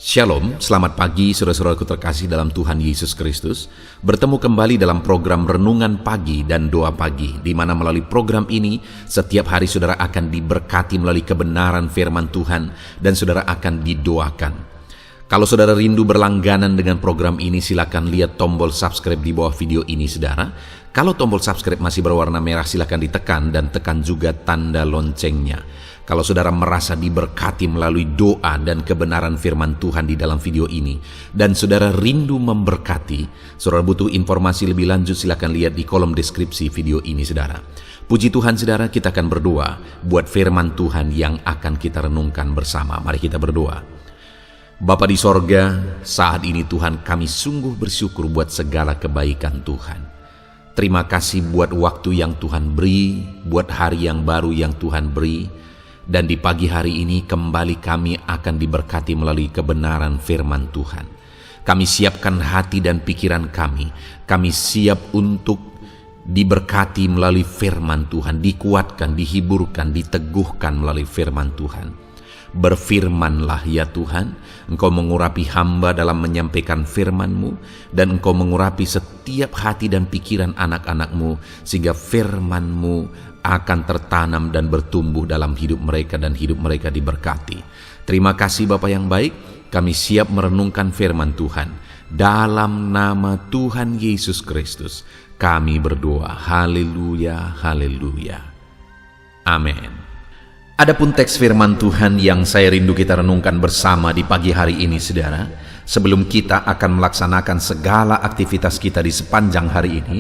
Shalom, selamat pagi saudara-saudaraku terkasih dalam Tuhan Yesus Kristus. Bertemu kembali dalam program Renungan Pagi dan Doa Pagi, di mana melalui program ini setiap hari saudara akan diberkati melalui kebenaran firman Tuhan dan saudara akan didoakan. Kalau saudara rindu berlangganan dengan program ini, silakan lihat tombol subscribe di bawah video ini saudara. Kalau tombol subscribe masih berwarna merah, silakan ditekan dan tekan juga tanda loncengnya. Kalau saudara merasa diberkati melalui doa dan kebenaran firman Tuhan di dalam video ini, dan saudara rindu memberkati, saudara butuh informasi lebih lanjut, silakan lihat di kolom deskripsi video ini saudara. Puji Tuhan saudara, kita akan berdoa buat firman Tuhan yang akan kita renungkan bersama. Mari kita berdoa. Bapa di sorga, saat ini Tuhan kami sungguh bersyukur buat segala kebaikan Tuhan. Terima kasih buat waktu yang Tuhan beri, buat hari yang baru yang Tuhan beri. Dan di pagi hari ini kembali kami akan diberkati melalui kebenaran firman Tuhan. Kami siapkan hati dan pikiran kami. Kami siap untuk diberkati melalui firman Tuhan, dikuatkan, dihiburkan, diteguhkan melalui firman Tuhan. Berfirmanlah ya Tuhan, Engkau mengurapi hamba dalam menyampaikan firman-Mu, dan Engkau mengurapi setiap hati dan pikiran anak-anak-Mu, sehingga firman-Mu akan tertanam dan bertumbuh dalam hidup mereka dan hidup mereka diberkati. Terima kasih Bapa yang baik, kami siap merenungkan firman Tuhan. Dalam nama Tuhan Yesus Kristus, kami berdoa. Haleluya, haleluya. Amin. Adapun teks firman Tuhan yang saya rindu kita renungkan bersama di pagi hari ini saudara, sebelum kita akan melaksanakan segala aktivitas kita di sepanjang hari ini,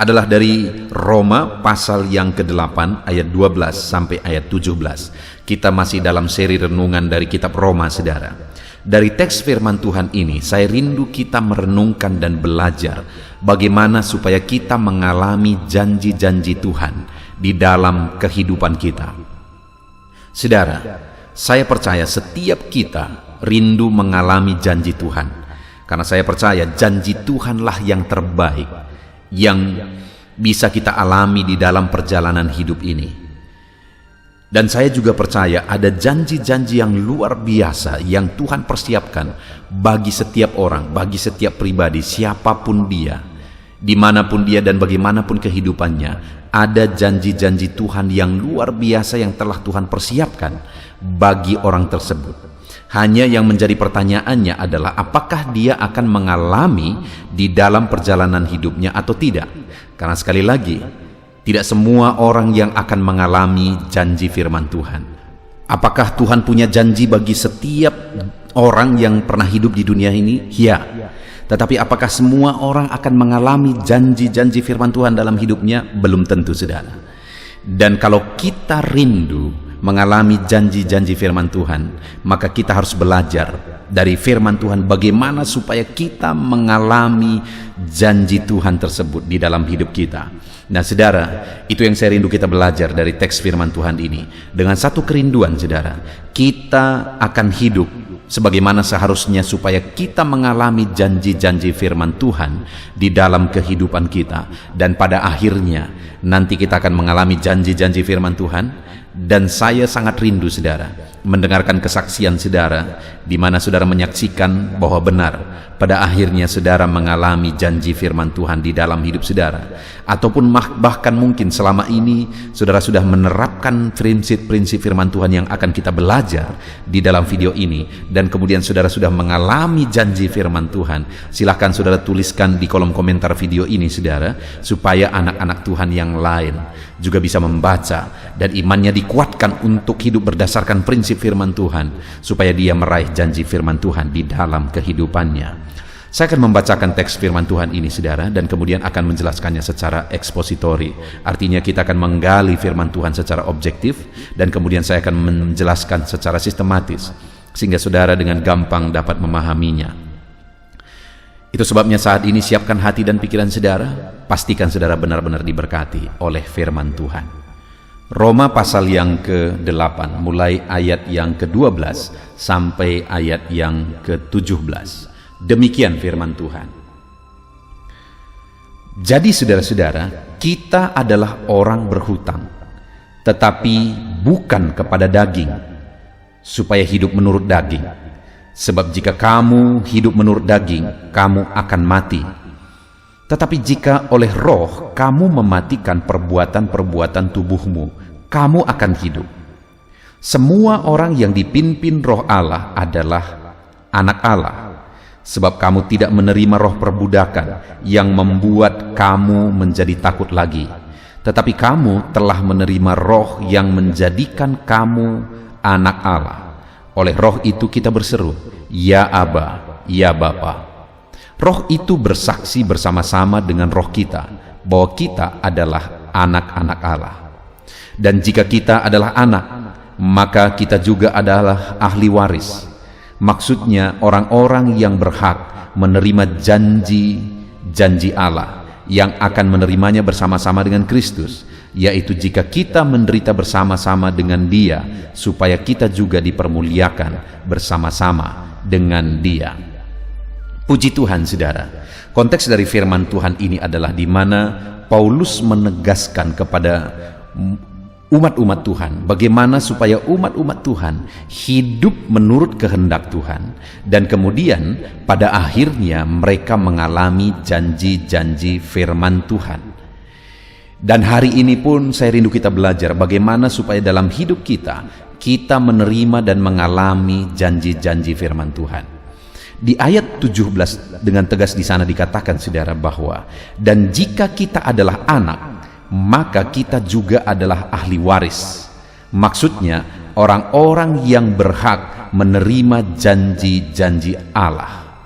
adalah dari Roma pasal yang ke-8 ayat 12 sampai ayat 17. Kita masih dalam seri renungan dari kitab Roma saudara. Dari teks firman Tuhan ini saya rindu kita merenungkan dan belajar bagaimana supaya kita mengalami janji-janji Tuhan di dalam kehidupan kita. Saudara, saya percaya setiap kita rindu mengalami janji Tuhan, karena saya percaya janji Tuhanlah yang terbaik yang bisa kita alami di dalam perjalanan hidup ini. Dan saya juga percaya ada janji-janji yang luar biasa yang Tuhan persiapkan bagi setiap orang, bagi setiap pribadi, siapapun dia, dimanapun dia dan bagaimanapun kehidupannya. Ada janji-janji Tuhan yang luar biasa yang telah Tuhan persiapkan bagi orang tersebut. Hanya yang menjadi pertanyaannya adalah apakah dia akan mengalami di dalam perjalanan hidupnya atau tidak. Karena sekali lagi, tidak semua orang yang akan mengalami janji firman Tuhan. Apakah Tuhan punya janji bagi setiap orang yang pernah hidup di dunia ini? Ya. Tetapi apakah semua orang akan mengalami janji-janji firman Tuhan dalam hidupnya? Belum tentu saudara. Dan kalau kita rindu mengalami janji-janji firman Tuhan, maka kita harus belajar dari firman Tuhan bagaimana supaya kita mengalami janji Tuhan tersebut di dalam hidup kita. Nah saudara, itu yang saya rindu kita belajar dari teks firman Tuhan ini. Dengan satu kerinduan saudara, kita akan hidup sebagaimana seharusnya supaya kita mengalami janji-janji firman Tuhan di dalam kehidupan kita. Dan pada akhirnya nanti kita akan mengalami janji-janji firman Tuhan. Dan saya sangat rindu saudara mendengarkan kesaksian saudara, di mana saudara menyaksikan bahwa benar pada akhirnya saudara mengalami janji firman Tuhan di dalam hidup saudara. Ataupun bahkan mungkin selama ini saudara sudah menerapkan prinsip-prinsip firman Tuhan yang akan kita belajar di dalam video ini, dan kemudian saudara sudah mengalami janji firman Tuhan. Silahkan saudara tuliskan di kolom komentar video ini saudara, supaya anak-anak Tuhan yang lain juga bisa membaca dan imannya dikuatkan untuk hidup berdasarkan prinsip firman Tuhan, supaya dia meraih janji firman Tuhan di dalam kehidupannya. Saya akan membacakan teks firman Tuhan ini saudara, dan kemudian akan menjelaskannya secara ekspositori. Artinya kita akan menggali firman Tuhan secara objektif, dan kemudian saya akan menjelaskan secara sistematis, sehingga saudara dengan gampang dapat memahaminya. Itu sebabnya saat ini siapkan hati dan pikiran saudara, pastikan saudara benar-benar diberkati oleh firman Tuhan. Roma pasal yang ke-8 mulai ayat yang ke-12 sampai ayat yang ke-17. Demikian firman Tuhan. Jadi saudara-saudara, kita adalah orang berhutang, tetapi bukan kepada daging, supaya hidup menurut daging. Sebab jika kamu hidup menurut daging, kamu akan mati. Tetapi jika oleh roh kamu mematikan perbuatan-perbuatan tubuhmu, kamu akan hidup. Semua orang yang dipimpin roh Allah adalah anak Allah. Sebab kamu tidak menerima roh perbudakan yang membuat kamu menjadi takut lagi. Tetapi kamu telah menerima roh yang menjadikan kamu anak Allah. Oleh roh itu kita berseru, Ya Aba, Ya Bapa. Roh itu bersaksi bersama-sama dengan roh kita bahwa kita adalah anak-anak Allah. Dan jika kita adalah anak, maka kita juga adalah ahli waris. Maksudnya orang-orang yang berhak menerima janji Allah yang akan menerimanya bersama-sama dengan Kristus, yaitu jika kita menderita bersama-sama dengan Dia, supaya kita juga dipermuliakan bersama-sama dengan Dia. Puji Tuhan, saudara. Konteks dari firman Tuhan ini adalah di mana Paulus menegaskan kepada umat-umat Tuhan bagaimana supaya umat-umat Tuhan hidup menurut kehendak Tuhan, dan kemudian pada akhirnya mereka mengalami janji-janji firman Tuhan. Dan hari ini pun saya rindu kita belajar bagaimana supaya dalam hidup kita menerima dan mengalami janji-janji firman Tuhan. Di ayat 17 dengan tegas di sana dikatakan, saudara, bahwa dan jika kita adalah anak, maka kita juga adalah ahli waris. Maksudnya orang-orang yang berhak menerima janji-janji Allah.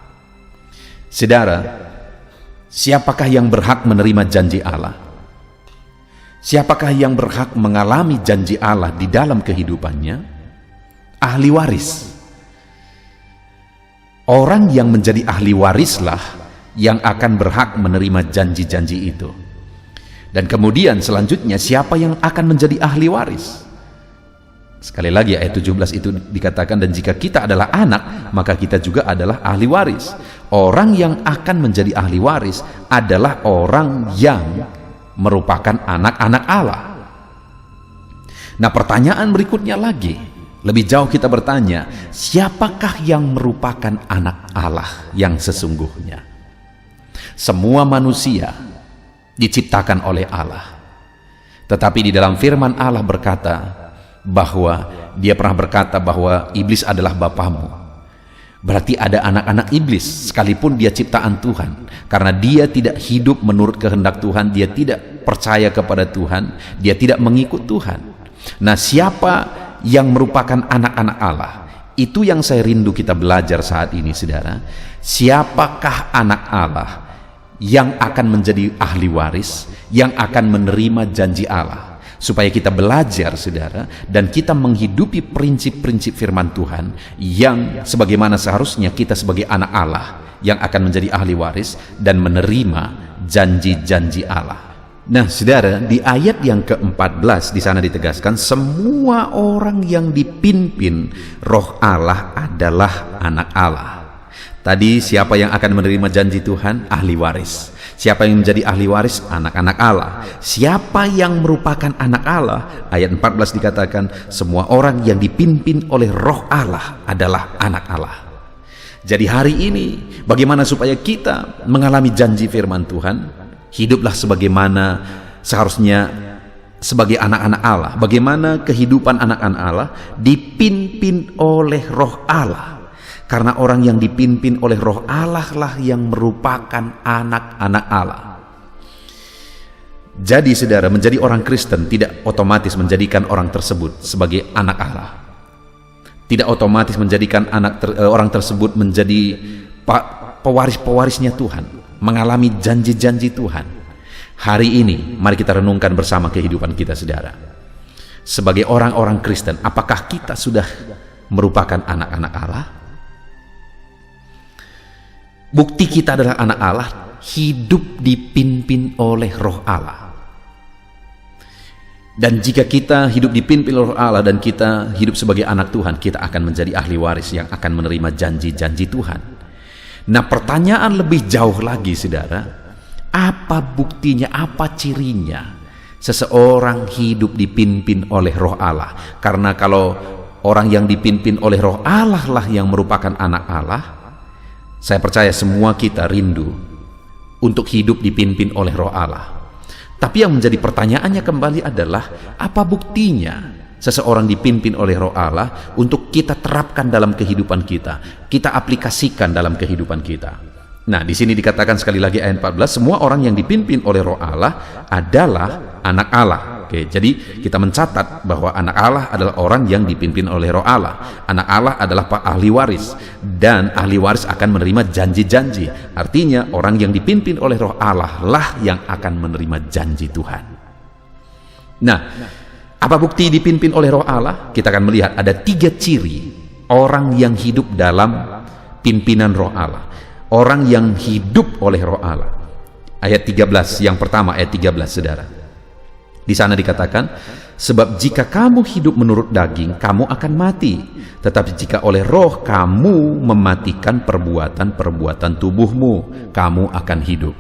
Saudara, siapakah yang berhak menerima janji Allah? Siapakah yang berhak mengalami janji Allah di dalam kehidupannya? Ahli waris. Orang yang menjadi ahli warislah yang akan berhak menerima janji-janji itu. Dan kemudian selanjutnya, siapa yang akan menjadi ahli waris? Sekali lagi ayat 17 itu dikatakan, dan jika kita adalah anak, maka kita juga adalah ahli waris. Orang yang akan menjadi ahli waris adalah orang yang merupakan anak-anak Allah. Nah, pertanyaan berikutnya lagi, lebih jauh kita bertanya, siapakah yang merupakan anak Allah yang sesungguhnya? Semua manusia diciptakan oleh Allah. Tetapi di dalam firman Allah berkata bahwa Dia pernah berkata bahwa iblis adalah bapamu. Berarti ada anak-anak iblis sekalipun dia ciptaan Tuhan, karena dia tidak hidup menurut kehendak Tuhan, dia tidak percaya kepada Tuhan, dia tidak mengikut Tuhan. Nah, siapa yang merupakan anak-anak Allah? Itu yang saya rindu kita belajar saat ini, saudara. Siapakah anak Allah yang akan menjadi ahli waris, yang akan menerima janji Allah? Supaya kita belajar, saudara, dan kita menghidupi prinsip-prinsip firman Tuhan yang sebagaimana seharusnya kita sebagai anak Allah yang akan menjadi ahli waris dan menerima janji-janji Allah. Nah, saudara, di ayat yang ke-14 di sana ditegaskan, semua orang yang dipimpin roh Allah adalah anak Allah. Tadi siapa yang akan menerima janji Tuhan? Ahli waris. Siapa yang menjadi ahli waris? Anak-anak Allah. Siapa yang merupakan anak Allah? Ayat 14 dikatakan, semua orang yang dipimpin oleh roh Allah adalah anak Allah. Jadi hari ini, bagaimana supaya kita mengalami janji firman Tuhan? Hiduplah sebagaimana seharusnya sebagai anak-anak Allah. Bagaimana kehidupan anak-anak Allah? Dipimpin oleh roh Allah. Karena orang yang dipimpin oleh roh Allah lah yang merupakan anak-anak Allah. Jadi, saudara, menjadi orang Kristen tidak otomatis menjadikan orang tersebut sebagai anak Allah. Tidak otomatis menjadikan orang tersebut menjadi pewaris-pewarisnya Tuhan, mengalami janji-janji Tuhan. Hari ini mari kita renungkan bersama kehidupan kita, saudara. Sebagai orang-orang Kristen, apakah kita sudah merupakan anak-anak Allah? Bukti kita adalah anak Allah, hidup dipimpin oleh roh Allah. Dan jika kita hidup dipimpin oleh roh Allah dan kita hidup sebagai anak Tuhan, kita akan menjadi ahli waris yang akan menerima janji-janji Tuhan. Nah, pertanyaan lebih jauh lagi, saudara, apa buktinya, apa cirinya seseorang hidup dipimpin oleh roh Allah? Karena kalau orang yang dipimpin oleh Roh Allah lah yang merupakan anak Allah, saya percaya semua kita rindu untuk hidup dipimpin oleh Roh Allah. Tapi yang menjadi pertanyaannya kembali adalah, apa buktinya seseorang dipimpin oleh Roh Allah untuk kita terapkan dalam kehidupan kita aplikasikan dalam kehidupan kita. Nah, di sini dikatakan sekali lagi ayat 14, semua orang yang dipimpin oleh Roh Allah adalah anak Allah. Oke, jadi kita mencatat bahwa anak Allah adalah orang yang dipimpin oleh Roh Allah. Anak Allah adalah ahli waris, dan ahli waris akan menerima janji-janji. Artinya orang yang dipimpin oleh Roh Allah lah yang akan menerima janji Tuhan. Nah, apa bukti dipimpin oleh Roh Allah? Kita akan melihat ada 3 ciri orang yang hidup dalam pimpinan Roh Allah, orang yang hidup oleh Roh Allah. Ayat 13, yang pertama ayat 13, saudara. Di sana dikatakan, sebab jika kamu hidup menurut daging, kamu akan mati. Tetapi jika oleh Roh kamu mematikan perbuatan-perbuatan tubuhmu, kamu akan hidup.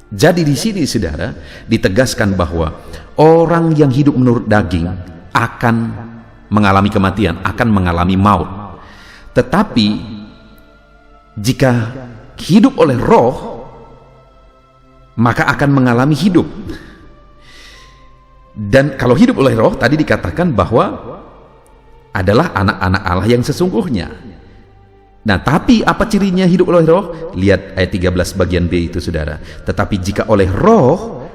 Jadi di sini, saudara, ditegaskan bahwa orang yang hidup menurut daging akan mengalami kematian, akan mengalami maut. Tetapi jika hidup oleh Roh, maka akan mengalami hidup. Dan kalau hidup oleh Roh, tadi dikatakan bahwa adalah anak-anak Allah yang sesungguhnya. Nah, tapi apa cirinya hidup oleh Roh? Lihat ayat 13 bagian B itu, saudara. Tetapi jika oleh Roh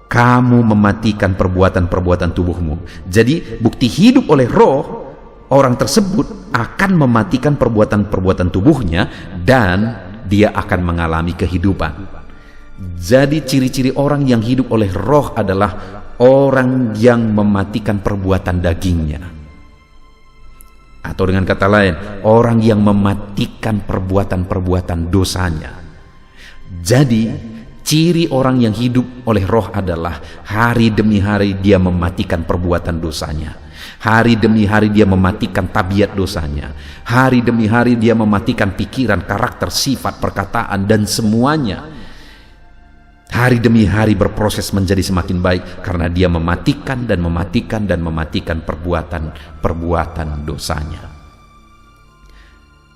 kamu mematikan perbuatan-perbuatan tubuhmu. Jadi bukti hidup oleh Roh, orang tersebut akan mematikan perbuatan-perbuatan tubuhnya dan dia akan mengalami kehidupan. Jadi ciri-ciri orang yang hidup oleh Roh adalah orang yang mematikan perbuatan dagingnya. Atau dengan kata lain, orang yang mematikan perbuatan-perbuatan dosanya. Jadi ciri orang yang hidup oleh Roh adalah hari demi hari dia mematikan perbuatan dosanya. Hari demi hari dia mematikan tabiat dosanya. Hari demi hari dia mematikan pikiran, karakter, sifat, perkataan, dan semuanya. Hari demi hari berproses menjadi semakin baik karena dia mematikan dan mematikan dan mematikan perbuatan-perbuatan dosanya.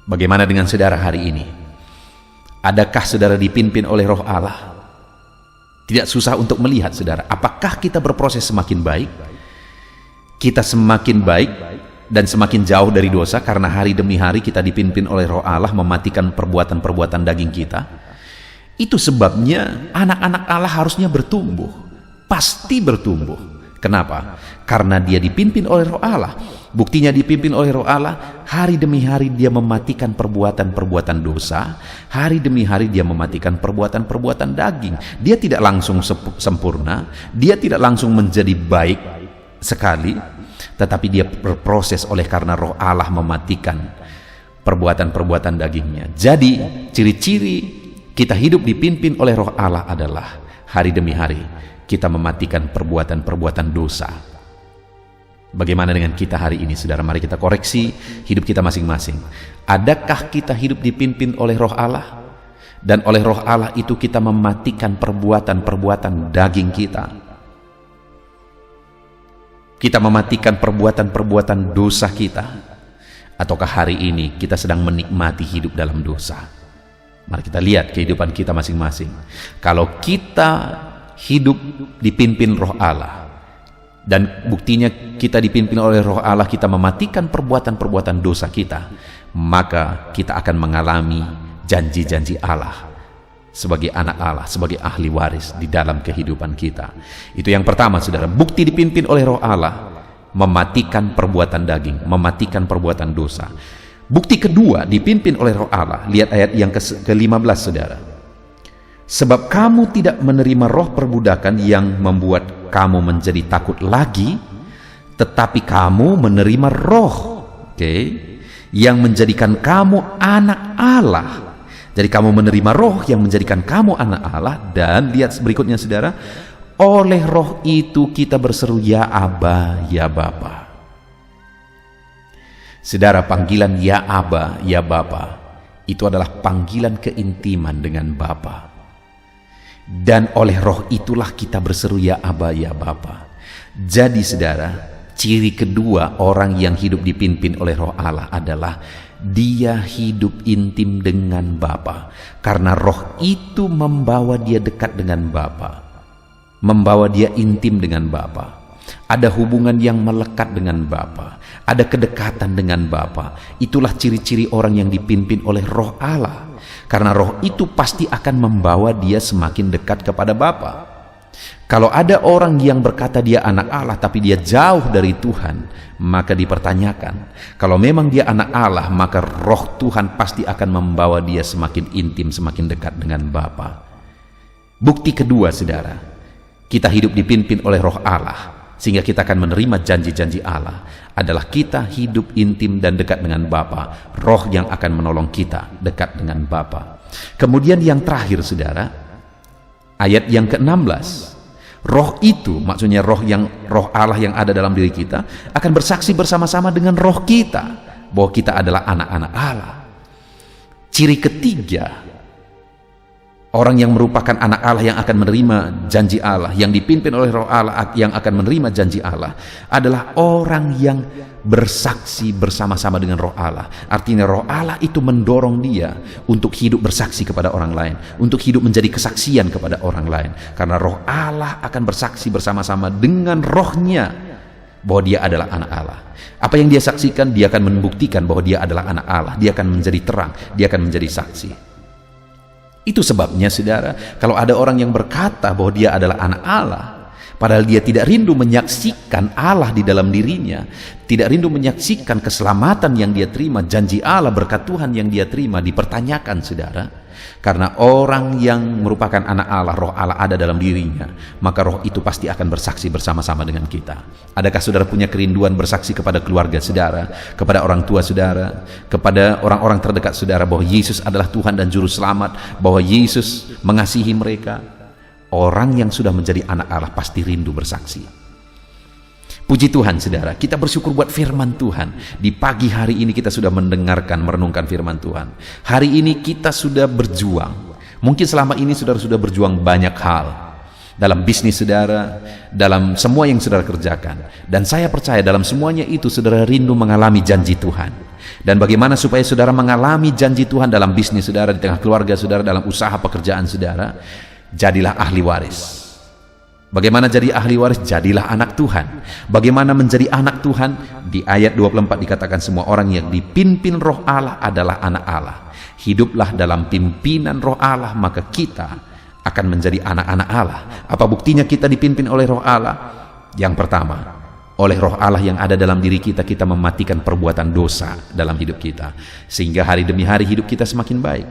Bagaimana dengan saudara hari ini? Adakah saudara dipimpin oleh Roh Allah? Tidak susah untuk melihat, saudara, apakah kita berproses semakin baik? Kita semakin baik dan semakin jauh dari dosa karena hari demi hari kita dipimpin oleh Roh Allah mematikan perbuatan-perbuatan daging kita. Itu sebabnya anak-anak Allah harusnya bertumbuh, pasti bertumbuh. Kenapa? Karena dia dipimpin oleh Roh Allah. Buktinya dipimpin oleh Roh Allah, hari demi hari dia mematikan perbuatan-perbuatan dosa, hari demi hari dia mematikan perbuatan-perbuatan daging. Dia tidak langsung sempurna, dia tidak langsung menjadi baik sekali, tetapi dia berproses oleh karena Roh Allah mematikan perbuatan-perbuatan dagingnya. Jadi ciri-ciri kita hidup dipimpin oleh Roh Allah adalah hari demi hari kita mematikan perbuatan-perbuatan dosa. Bagaimana dengan kita hari ini, saudara? Mari kita koreksi hidup kita masing-masing. Adakah kita hidup dipimpin oleh Roh Allah? Dan oleh Roh Allah itu kita mematikan perbuatan-perbuatan daging kita. Kita mematikan perbuatan-perbuatan dosa kita. Ataukah hari ini kita sedang menikmati hidup dalam dosa? Mari kita lihat kehidupan kita masing-masing. Kalau kita hidup dipimpin Roh Allah, dan buktinya kita dipimpin oleh Roh Allah, kita mematikan perbuatan-perbuatan dosa kita, maka kita akan mengalami janji-janji Allah sebagai anak Allah, sebagai ahli waris di dalam kehidupan kita. Itu yang pertama, saudara. Bukti dipimpin oleh Roh Allah, mematikan perbuatan daging, mematikan perbuatan dosa. Bukti kedua dipimpin oleh Roh Allah. Lihat ayat yang ke-15, saudara. Sebab kamu tidak menerima roh perbudakan yang membuat kamu menjadi takut lagi, tetapi kamu menerima roh, yang menjadikan kamu anak Allah. Jadi kamu menerima roh yang menjadikan kamu anak Allah. Dan lihat berikutnya, saudara. Oleh roh itu kita berseru, ya Aba, ya Bapa. Saudara, panggilan ya Aba, ya Bapa itu adalah panggilan keintiman dengan Bapa. Dan oleh roh itulah kita berseru ya Aba, ya Bapa. Jadi saudara, Ciri kedua orang yang hidup dipimpin oleh Roh Allah adalah dia hidup intim dengan Bapa, karena Roh itu membawa dia dekat dengan Bapa, membawa dia intim dengan Bapa. Ada hubungan yang melekat dengan Bapa, ada kedekatan dengan Bapa. Itulah ciri-ciri orang yang dipimpin oleh Roh Allah, karena Roh itu pasti akan membawa dia semakin dekat kepada Bapa. Kalau ada orang yang berkata dia anak Allah tapi dia jauh dari Tuhan, maka dipertanyakan. Kalau memang dia anak Allah, maka Roh Tuhan pasti akan membawa dia semakin intim, semakin dekat dengan Bapa. Bukti kedua, saudara, kita hidup dipimpin oleh Roh Allah, sehingga kita akan menerima janji-janji Allah, adalah kita hidup intim dan dekat dengan Bapa. Roh yang akan menolong kita dekat dengan Bapa. Kemudian yang terakhir, saudara, ayat yang ke-16. Roh itu, maksudnya roh Allah yang ada dalam diri kita, akan bersaksi bersama-sama dengan roh kita bahwa kita adalah anak-anak Allah. Ciri ketiga orang yang merupakan anak Allah yang akan menerima janji Allah, yang dipimpin oleh Roh Allah yang akan menerima janji Allah, adalah orang yang bersaksi bersama-sama dengan Roh Allah. Artinya Roh Allah itu mendorong dia untuk hidup bersaksi kepada orang lain, untuk hidup menjadi kesaksian kepada orang lain, karena Roh Allah akan bersaksi bersama-sama dengan rohnya bahwa dia adalah anak Allah. Apa yang dia saksikan, dia akan membuktikan bahwa dia adalah anak Allah. Dia akan menjadi terang, dia akan menjadi saksi. Itu sebabnya, saudara, kalau ada orang yang berkata bahwa dia adalah anak Allah, padahal dia tidak rindu menyaksikan Allah di dalam dirinya, tidak rindu menyaksikan keselamatan yang dia terima, janji Allah, berkat Tuhan yang dia terima, dipertanyakan, saudara. Karena orang yang merupakan anak Allah, Roh Allah ada dalam dirinya, maka roh itu pasti akan bersaksi bersama-sama dengan kita. Adakah saudara punya kerinduan bersaksi kepada keluarga saudara, kepada orang tua saudara, kepada orang-orang terdekat saudara bahwa Yesus adalah Tuhan dan Juru Selamat, bahwa Yesus mengasihi mereka? Orang yang sudah menjadi anak Allah pasti rindu bersaksi. Puji Tuhan, saudara, kita bersyukur buat firman Tuhan. Di pagi hari ini kita sudah mendengarkan, merenungkan firman Tuhan. Hari ini kita sudah berjuang. Mungkin selama ini saudara sudah berjuang banyak hal. Dalam bisnis saudara, dalam semua yang saudara kerjakan. Dan saya percaya dalam semuanya itu saudara rindu mengalami janji Tuhan. Dan bagaimana supaya saudara mengalami janji Tuhan dalam bisnis saudara, di tengah keluarga saudara, dalam usaha pekerjaan saudara? Jadilah ahli waris. Bagaimana jadi ahli waris? Jadilah anak Tuhan. Bagaimana menjadi anak Tuhan? Di ayat 24 dikatakan semua orang yang dipimpin Roh Allah adalah anak Allah. Hiduplah dalam pimpinan Roh Allah, maka kita akan menjadi anak-anak Allah. Apa buktinya kita dipimpin oleh Roh Allah? Yang pertama, oleh Roh Allah yang ada dalam diri kita, kita mematikan perbuatan dosa dalam hidup kita, sehingga hari demi hari hidup kita semakin baik.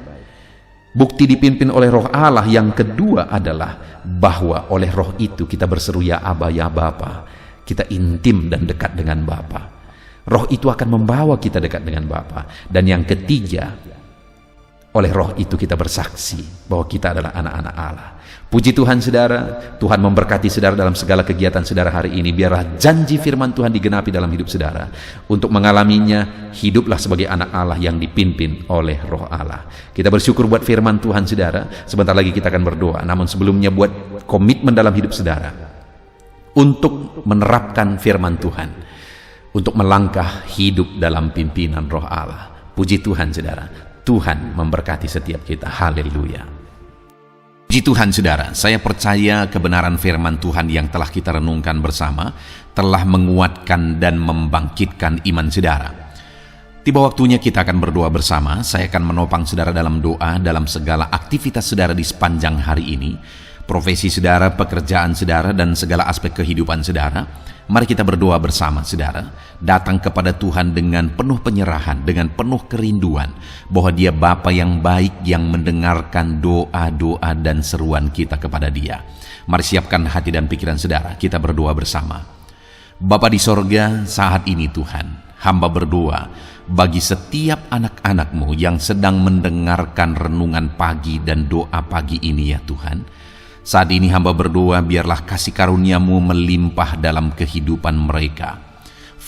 Bukti dipimpin oleh Roh Allah yang kedua adalah bahwa oleh roh itu kita berseru ya Aba, ya Bapa. Kita intim dan dekat dengan Bapa. Roh itu akan membawa kita dekat dengan Bapa. Dan yang ketiga, oleh roh itu kita bersaksi bahwa kita adalah anak-anak Allah. Puji Tuhan, saudara. Tuhan memberkati saudara dalam segala kegiatan saudara hari ini. Biarlah janji firman Tuhan digenapi dalam hidup saudara. Untuk mengalaminya, hiduplah sebagai anak Allah yang dipimpin oleh Roh Allah. Kita bersyukur buat firman Tuhan, saudara. Sebentar lagi kita akan berdoa. Namun sebelumnya, buat komitmen dalam hidup saudara untuk menerapkan firman Tuhan, untuk melangkah hidup dalam pimpinan Roh Allah. Puji Tuhan, saudara. Tuhan memberkati setiap kita. Haleluya. Puji Tuhan, saudara, saya percaya kebenaran firman Tuhan yang telah kita renungkan bersama telah menguatkan dan membangkitkan iman saudara. Tiba waktunya kita akan berdoa bersama. Saya akan menopang saudara dalam doa dalam segala aktivitas saudara di sepanjang hari ini, profesi saudara, pekerjaan saudara, dan segala aspek kehidupan saudara. Mari kita berdoa bersama, saudara. Datang kepada Tuhan dengan penuh penyerahan, dengan penuh kerinduan bahwa Dia Bapa yang baik yang mendengarkan doa-doa dan seruan kita kepada Dia. Mari siapkan hati dan pikiran saudara. Kita berdoa bersama. Bapa di sorga, saat ini Tuhan, hamba berdoa bagi setiap anak-anak-Mu yang sedang mendengarkan renungan pagi dan doa pagi ini ya Tuhan. Saat ini hamba berdoa biarlah kasih karunia-Mu melimpah dalam kehidupan mereka.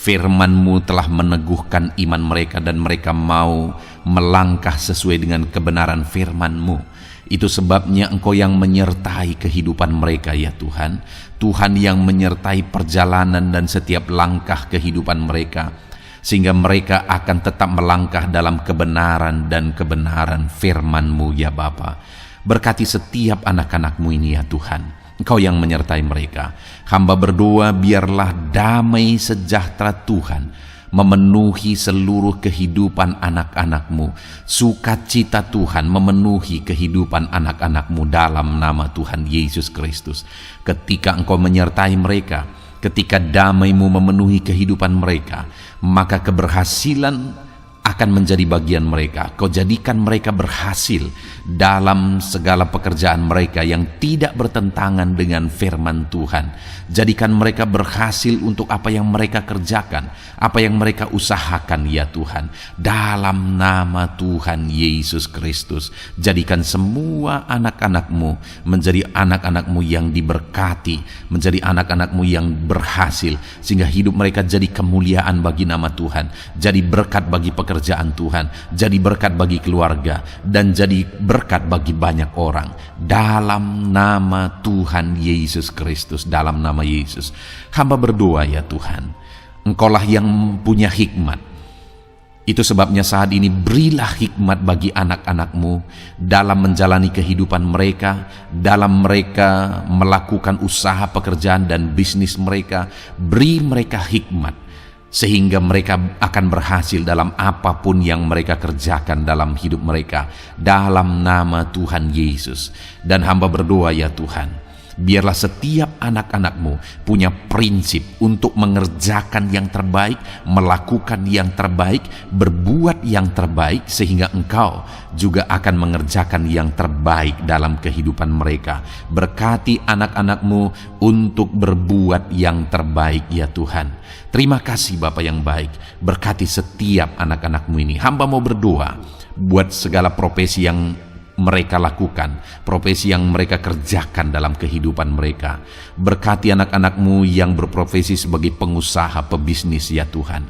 Firman-Mu telah meneguhkan iman mereka dan mereka mau melangkah sesuai dengan kebenaran firman-Mu. Itu sebabnya Engkau yang menyertai kehidupan mereka ya Tuhan. Tuhan yang menyertai perjalanan dan setiap langkah kehidupan mereka, sehingga mereka akan tetap melangkah dalam kebenaran dan kebenaran firman-Mu ya Bapa. Berkati setiap anak-anak-Mu ini ya Tuhan. Engkau yang menyertai mereka. Hamba berdoa biarlah damai sejahtera Tuhan memenuhi seluruh kehidupan anak-anak-Mu. Sukacita Tuhan memenuhi kehidupan anak-anak-Mu dalam nama Tuhan Yesus Kristus. Ketika Engkau menyertai mereka, ketika damai-Mu memenuhi kehidupan mereka, maka keberhasilan akan menjadi bagian mereka. Kau jadikan mereka berhasil dalam segala pekerjaan mereka yang tidak bertentangan dengan firman Tuhan. Jadikan mereka berhasil untuk apa yang mereka kerjakan, apa yang mereka usahakan ya Tuhan. Dalam nama Tuhan Yesus Kristus, jadikan semua anak-anak-Mu menjadi anak-anak-Mu yang diberkati, menjadi anak-anak-Mu yang berhasil, sehingga hidup mereka jadi kemuliaan bagi nama Tuhan, jadi berkat bagi pekerjaan Tuhan, jadi berkat bagi keluarga, dan jadi berkat bagi banyak orang. Dalam nama Tuhan Yesus Kristus, dalam nama Yesus, hamba berdoa ya Tuhan, Engkaulah yang punya hikmat. Itu sebabnya saat ini berilah hikmat bagi anak-anak-Mu dalam menjalani kehidupan mereka, dalam mereka melakukan usaha pekerjaan dan bisnis mereka. Beri mereka hikmat, sehingga mereka akan berhasil dalam apapun yang mereka kerjakan dalam hidup mereka, dalam nama Tuhan Yesus. Dan hamba berdoa ya Tuhan, biarlah setiap anak-anak-Mu punya prinsip untuk mengerjakan yang terbaik, melakukan yang terbaik, berbuat yang terbaik, sehingga Engkau juga akan mengerjakan yang terbaik dalam kehidupan mereka. Berkati anak-anak-Mu untuk berbuat yang terbaik ya Tuhan. Terima kasih Bapa yang baik. Berkati setiap anak-anak-Mu ini. Hamba mau berdoa buat segala profesi yang mereka lakukan, profesi yang mereka kerjakan dalam kehidupan mereka. Berkati anak-anak-Mu yang berprofesi sebagai pengusaha, pebisnis ya Tuhan.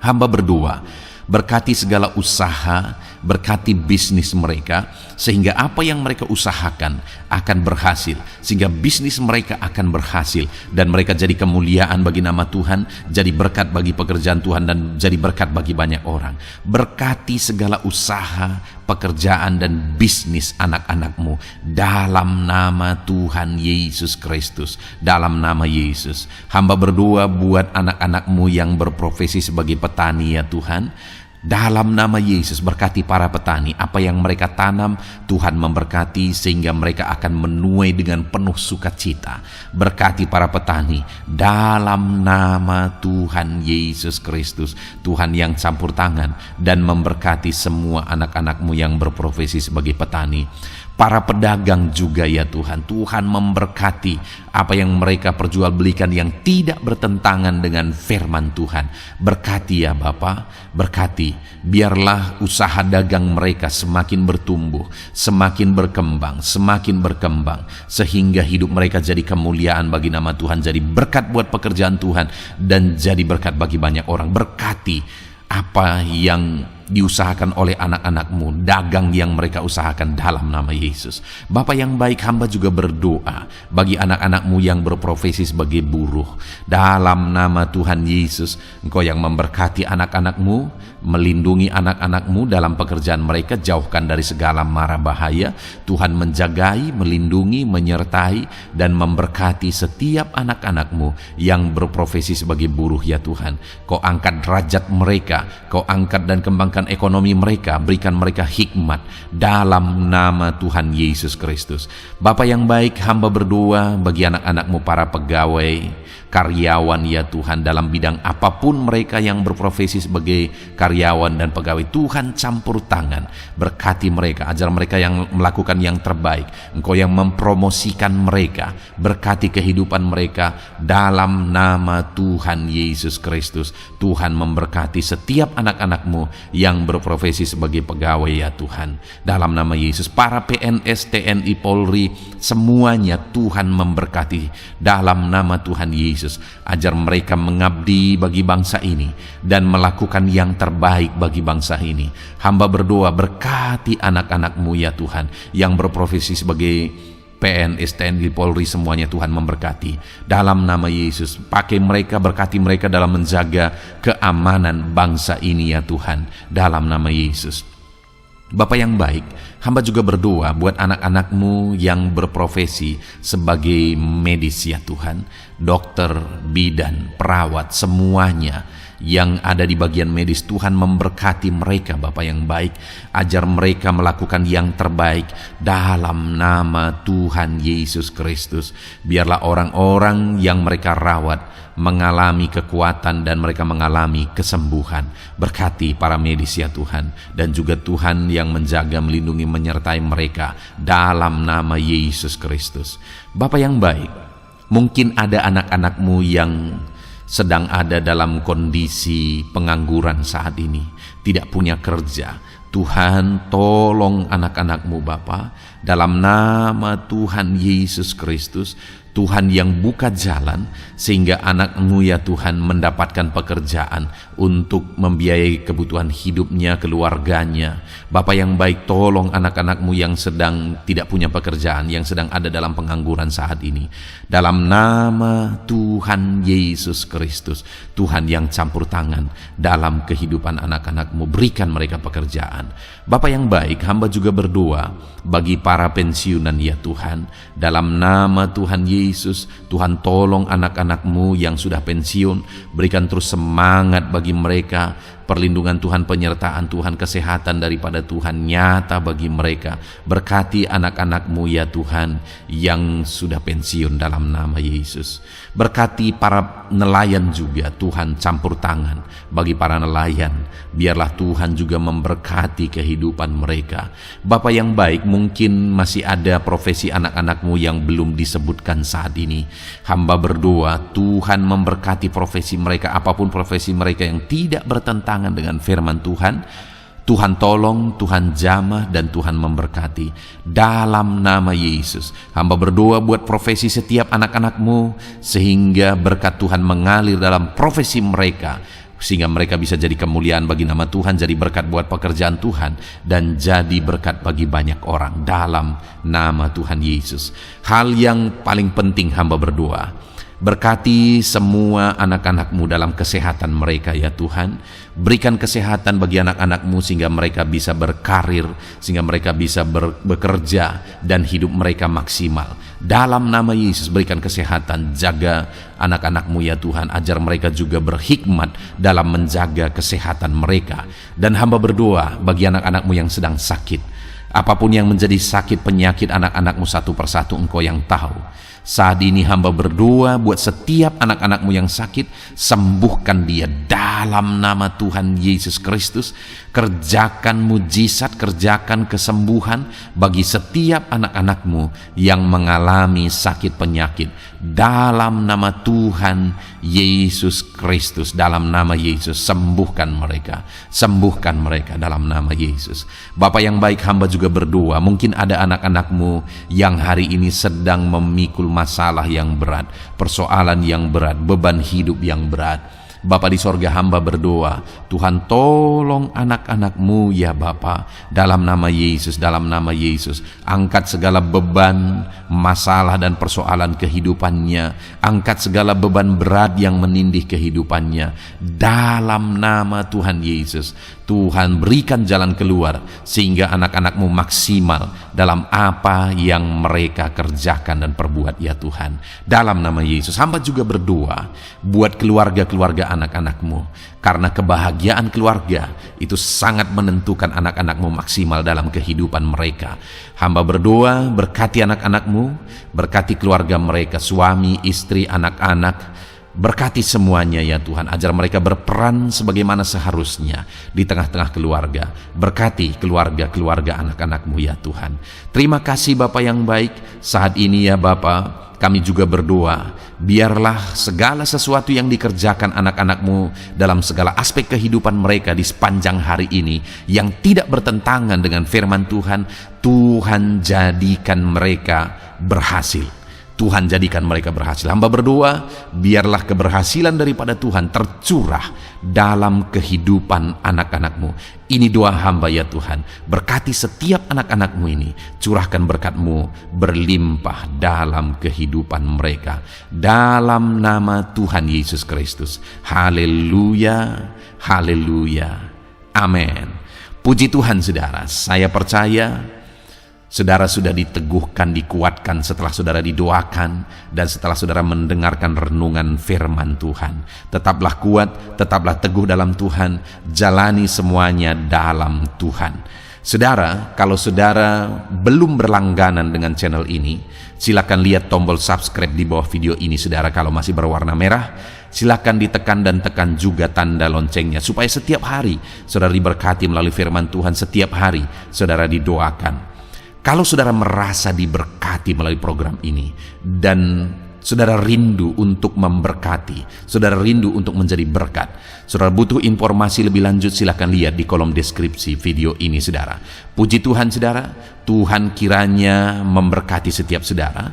Hamba berdoa, berkati segala usaha, berkati bisnis mereka, sehingga apa yang mereka usahakan akan berhasil, sehingga bisnis mereka akan berhasil, dan mereka jadi kemuliaan bagi nama Tuhan, jadi berkat bagi pekerjaan Tuhan, dan jadi berkat bagi banyak orang. Berkati segala usaha, pekerjaan, dan bisnis anak-anak-Mu dalam nama Tuhan Yesus Kristus, dalam nama Yesus. Hamba berdoa buat anak-anak-Mu yang berprofesi sebagai petani ya Tuhan. Dalam nama Yesus, berkati para petani. Apa yang mereka tanam, Tuhan memberkati, sehingga mereka akan menuai dengan penuh sukacita. Berkati para petani dalam nama Tuhan Yesus Kristus. Tuhan yang campur tangan dan memberkati semua anak-anak-Mu yang berprofesi sebagai petani. Para pedagang juga ya Tuhan, Tuhan memberkati apa yang mereka perjualbelikan yang tidak bertentangan dengan firman Tuhan. Berkati ya Bapa, berkati, biarlah usaha dagang mereka semakin bertumbuh, semakin berkembang, sehingga hidup mereka jadi kemuliaan bagi nama Tuhan, jadi berkat buat pekerjaan Tuhan, dan jadi berkat bagi banyak orang. Berkati apa yang diusahakan oleh anak-anak-Mu, dagang yang mereka usahakan dalam nama Yesus. Bapa yang baik, hamba juga berdoa bagi anak-anak-Mu yang berprofesi sebagai buruh. Dalam nama Tuhan Yesus, Engkau yang memberkati anak-anak-Mu, melindungi anak-anak-Mu dalam pekerjaan mereka, jauhkan dari segala mara bahaya. Tuhan menjagai, melindungi, menyertai, dan memberkati setiap anak-anak-Mu yang berprofesi sebagai buruh ya Tuhan. Kau angkat derajat mereka, Kau angkat dan kembangkan ekonomi mereka, berikan mereka hikmat dalam nama Tuhan Yesus Kristus. Bapa yang baik, hamba berdoa bagi anak-anak-Mu para pegawai, karyawan ya Tuhan, dalam bidang apapun mereka yang berprofesi sebagai karyawan dan pegawai. Tuhan campur tangan, berkati mereka, ajar mereka yang melakukan yang terbaik. Engkau yang mempromosikan mereka, berkati kehidupan mereka dalam nama Tuhan Yesus Kristus. Tuhan memberkati setiap anak-anak-Mu yang berprofesi sebagai pegawai ya Tuhan. Dalam nama Yesus, para PNS, TNI, Polri, semuanya Tuhan memberkati. Dalam nama Tuhan Yesus, ajar mereka mengabdi bagi bangsa ini dan melakukan yang terbaik bagi bangsa ini. Hamba berdoa, berkati anak-anak-Mu ya Tuhan, yang berprofesi sebagai PNS, TNI, Polri, semuanya Tuhan memberkati. Dalam nama Yesus, pakai mereka, berkati mereka dalam menjaga keamanan bangsa ini ya Tuhan. Dalam nama Yesus. Bapa yang baik, hamba juga berdoa buat anak-anak-Mu yang berprofesi sebagai medis ya Tuhan. Dokter, bidan, perawat, semuanya yang ada di bagian medis, Tuhan memberkati mereka Bapa yang baik. Ajar mereka melakukan yang terbaik dalam nama Tuhan Yesus Kristus. Biarlah orang-orang yang mereka rawat mengalami kekuatan dan mereka mengalami kesembuhan. Berkati para medis ya Tuhan, dan juga Tuhan yang menjaga, melindungi, menyertai mereka dalam nama Yesus Kristus. Bapa yang baik, mungkin ada anak-anak-Mu yang sedang ada dalam kondisi pengangguran saat ini, tidak punya kerja. Tuhan, tolong anak-anak-Mu Bapa, dalam nama Tuhan Yesus Kristus. Tuhan yang buka jalan sehingga anak-Mu ya Tuhan mendapatkan pekerjaan untuk membiayai kebutuhan hidupnya, keluarganya. Bapa yang baik, tolong anak-anak-Mu yang sedang tidak punya pekerjaan, yang sedang ada dalam pengangguran saat ini. Dalam nama Tuhan Yesus Kristus, Tuhan yang campur tangan dalam kehidupan anak-anak-Mu, berikan mereka pekerjaan. Bapa yang baik, hamba juga berdoa bagi para pensiunan ya Tuhan. Dalam nama Tuhan Yesus, Tuhan tolong anak-anak-Mu yang sudah pensiun, berikan terus semangat bagi mereka. Perlindungan Tuhan, penyertaan Tuhan, kesehatan daripada Tuhan nyata bagi mereka. Berkati anak-anak-Mu ya Tuhan yang sudah pensiun dalam nama Yesus. Berkati para nelayan juga, Tuhan campur tangan bagi para nelayan. Biarlah Tuhan juga memberkati kehidupan mereka. Bapa yang baik, mungkin masih ada profesi anak-anak-Mu yang belum disebutkan saat ini. Hamba berdoa Tuhan memberkati profesi mereka, apapun profesi mereka yang tidak bertentangan dengan firman Tuhan. Tuhan tolong, Tuhan jamah, dan Tuhan memberkati. Dalam nama Yesus, hamba berdoa buat profesi setiap anak-anak-Mu, sehingga berkat Tuhan mengalir dalam profesi mereka, sehingga mereka bisa jadi kemuliaan bagi nama Tuhan, jadi berkat buat pekerjaan Tuhan, dan jadi berkat bagi banyak orang. Dalam nama Tuhan Yesus. Hal yang paling penting hamba berdoa, berkati semua anak-anak-Mu dalam kesehatan mereka ya Tuhan. Berikan kesehatan bagi anak-anak-Mu sehingga mereka bisa berkarir, sehingga mereka bisa bekerja dan hidup mereka maksimal. Dalam nama Yesus, berikan kesehatan, jaga anak-anak-Mu ya Tuhan. Ajar mereka juga berhikmat dalam menjaga kesehatan mereka. Dan hamba berdoa bagi anak-anak-Mu yang sedang sakit. Apapun yang menjadi sakit penyakit anak-anak-Mu satu persatu, Engkau yang tahu. Saat ini hamba berdoa buat setiap anak-anak-Mu yang sakit, sembuhkan dia dalam nama Tuhan Yesus Kristus. Kerjakan mujizat, kerjakan kesembuhan bagi setiap anak-anak-Mu yang mengalami sakit penyakit. Dalam nama Tuhan Yesus Kristus, dalam nama Yesus, sembuhkan mereka. Sembuhkan mereka dalam nama Yesus. Bapa yang baik, hamba juga berdoa, mungkin ada anak-anak-Mu yang hari ini sedang memikul masalah yang berat, persoalan yang berat, beban hidup yang berat. Bapa di sorga, hamba berdoa, Tuhan tolong anak-anak-Mu ya Bapa, dalam nama Yesus, dalam nama Yesus. Angkat segala beban, masalah dan persoalan kehidupannya. Angkat segala beban berat yang menindih kehidupannya. Dalam nama Tuhan Yesus, Tuhan berikan jalan keluar sehingga anak-anak-Mu maksimal dalam apa yang mereka kerjakan dan perbuat ya Tuhan. Dalam nama Yesus, hamba juga berdoa buat keluarga-keluarga anak-anak-Mu, karena kebahagiaan keluarga itu sangat menentukan anak-anak-Mu maksimal dalam kehidupan mereka. Hamba berdoa, berkati anak-anak-Mu, berkati keluarga mereka, suami, istri, anak-anak. Berkati semuanya ya Tuhan, ajar mereka berperan sebagaimana seharusnya di tengah-tengah keluarga. Berkati keluarga-keluarga anak-anak-Mu ya Tuhan. Terima kasih Bapa yang baik. Saat ini ya Bapa, kami juga berdoa, biarlah segala sesuatu yang dikerjakan anak-anak-Mu dalam segala aspek kehidupan mereka di sepanjang hari ini yang tidak bertentangan dengan firman Tuhan, Tuhan jadikan mereka berhasil. Tuhan jadikan mereka berhasil. Hamba berdoa, biarlah keberhasilan daripada Tuhan tercurah dalam kehidupan anak-anak-Mu. Ini doa hamba ya Tuhan. Berkati setiap anak-anak-Mu ini. Curahkan berkat-Mu berlimpah dalam kehidupan mereka. Dalam nama Tuhan Yesus Kristus. Haleluya, haleluya, amin. Puji Tuhan saudara, saya percaya saudara sudah diteguhkan, dikuatkan setelah saudara didoakan dan setelah saudara mendengarkan renungan firman Tuhan. Tetaplah kuat, tetaplah teguh dalam Tuhan, jalani semuanya dalam Tuhan. Saudara, kalau saudara belum berlangganan dengan channel ini, silakan lihat tombol subscribe di bawah video ini. Saudara, kalau masih berwarna merah, silakan ditekan dan tekan juga tanda loncengnya supaya setiap hari saudara diberkati melalui firman Tuhan. Setiap hari saudara didoakan. Kalau saudara merasa diberkati melalui program ini dan saudara rindu untuk memberkati, saudara rindu untuk menjadi berkat, saudara butuh informasi lebih lanjut, silakan lihat di kolom deskripsi video ini saudara. Puji Tuhan saudara, Tuhan kiranya memberkati setiap saudara.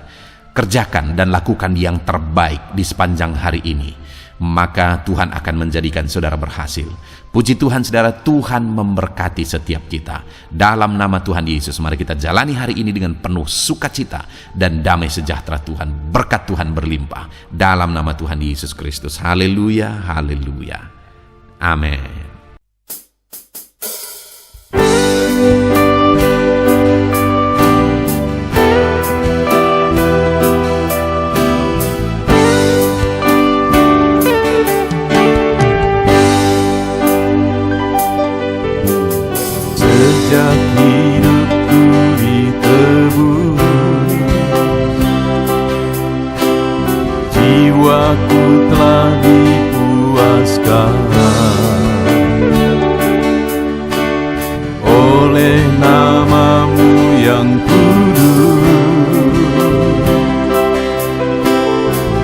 Kerjakan dan lakukan yang terbaik di sepanjang hari ini, maka Tuhan akan menjadikan saudara berhasil. Puji Tuhan saudara, Tuhan memberkati setiap kita. Dalam nama Tuhan Yesus, mari kita jalani hari ini dengan penuh sukacita dan damai sejahtera Tuhan. Berkat Tuhan berlimpah. Dalam nama Tuhan Yesus Kristus. Haleluya, haleluya. Amin. Sejak hidupku ditebus, jiwaku telah dipuaskan oleh nama-Mu yang kudus,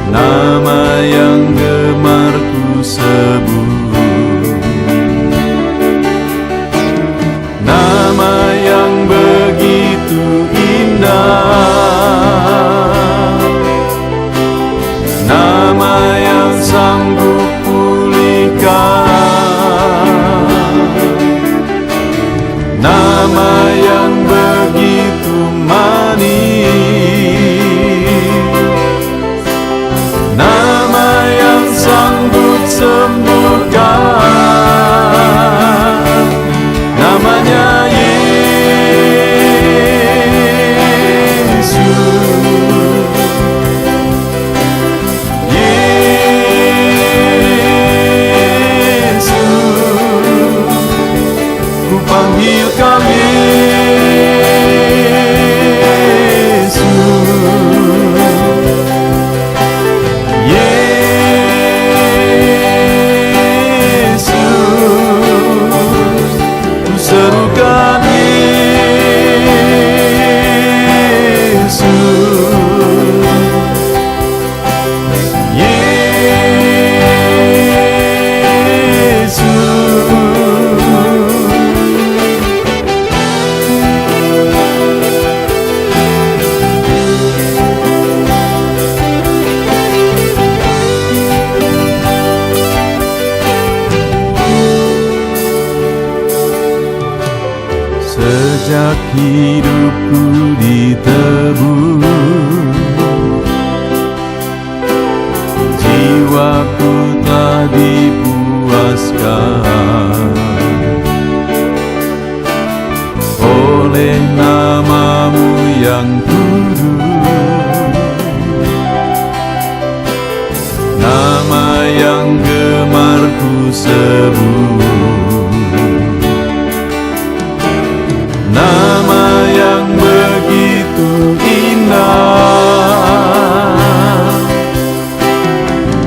nama yang gemar ku sebut. Nama yang begitu indah, nama yang sanggup pulihkan, nama yang begitu manis, nama yang sanggup sembuhkan. Namanya Yesus, Yesus, ku panggil Kau Yesus, serukan Yesus, Yesus. Sejak hidupku ditebus, jiwaku telah dipuaskan oleh nama-Mu yang kudus, nama yang gemar ku sebut. Nama yang begitu indah,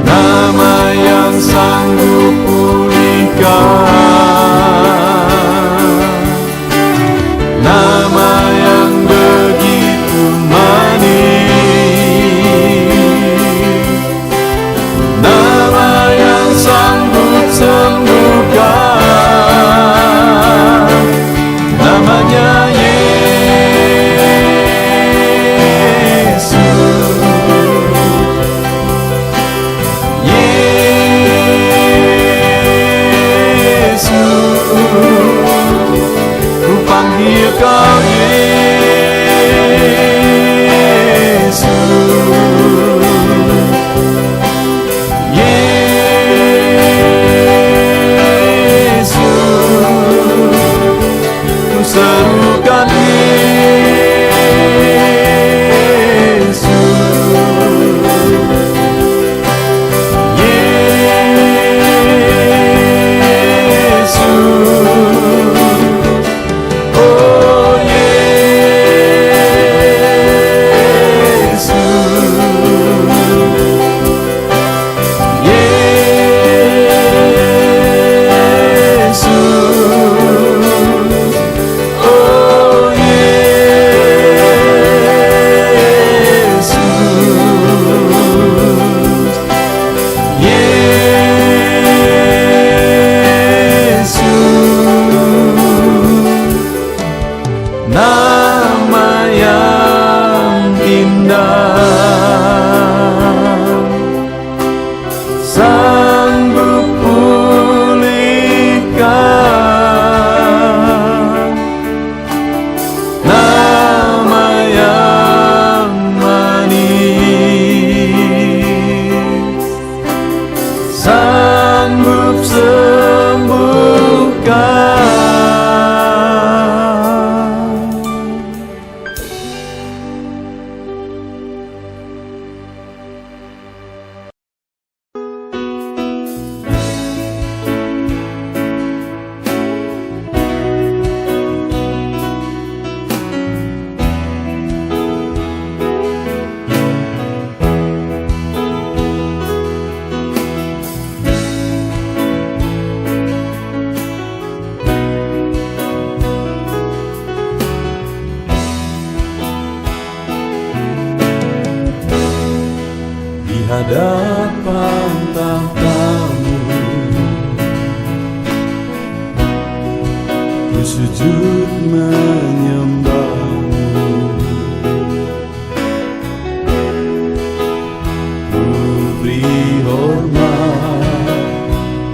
nama Engkau Yesus. Yesus, ku serukan Yesus. Yesus, oh Yesus. Nama yang indah, sanggup pulihkan. Nama yang manis, sanggup sembuhkan. Di hadapan tahta-Mu, ku sujud menyembah-Mu. Ku beri hormat,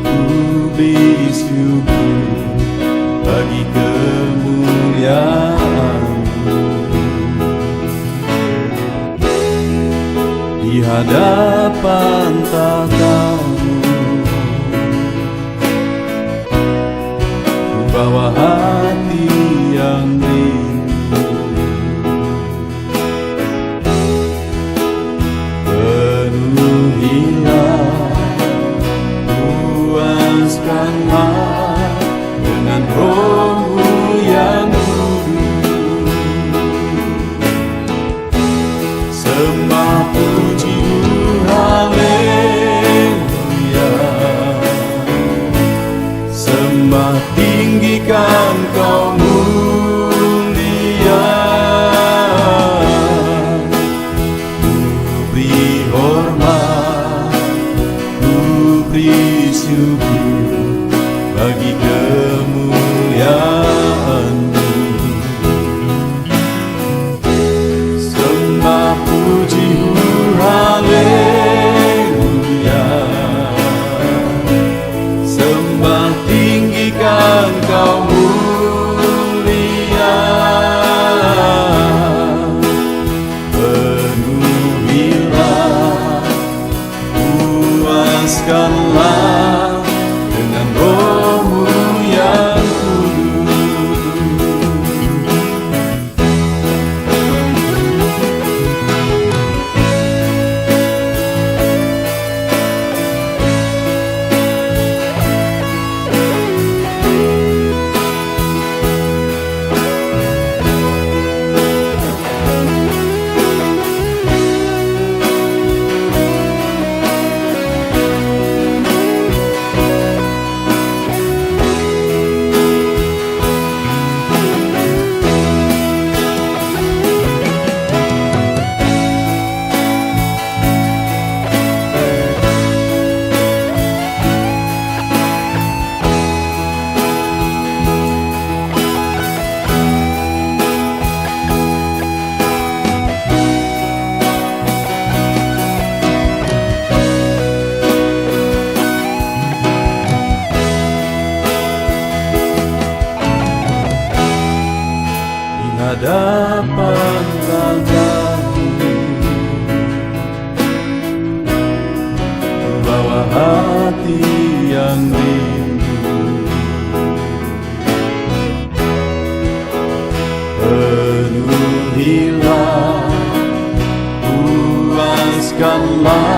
ku beri syukur bagi kemuliaan-Mu. Di hadapan tahta-Mu, ku bawa hati yang rindu. Penuhilah, puaskanlah dengan Roh-Mu yang kudus. Sembah puji haleluya, sembah tinggikan Kau mulia. Ku beri hormat, ku beri syukur bagi kemuliaan-Mu. Sembah puji haleluya, sembah tinggikan Kau mulia. Penuhilah, puaskanlah dengan Roh-Mu yang kudus. hadapan tanganmu, bawa hati yang rindu, penuhilah, puaskanlah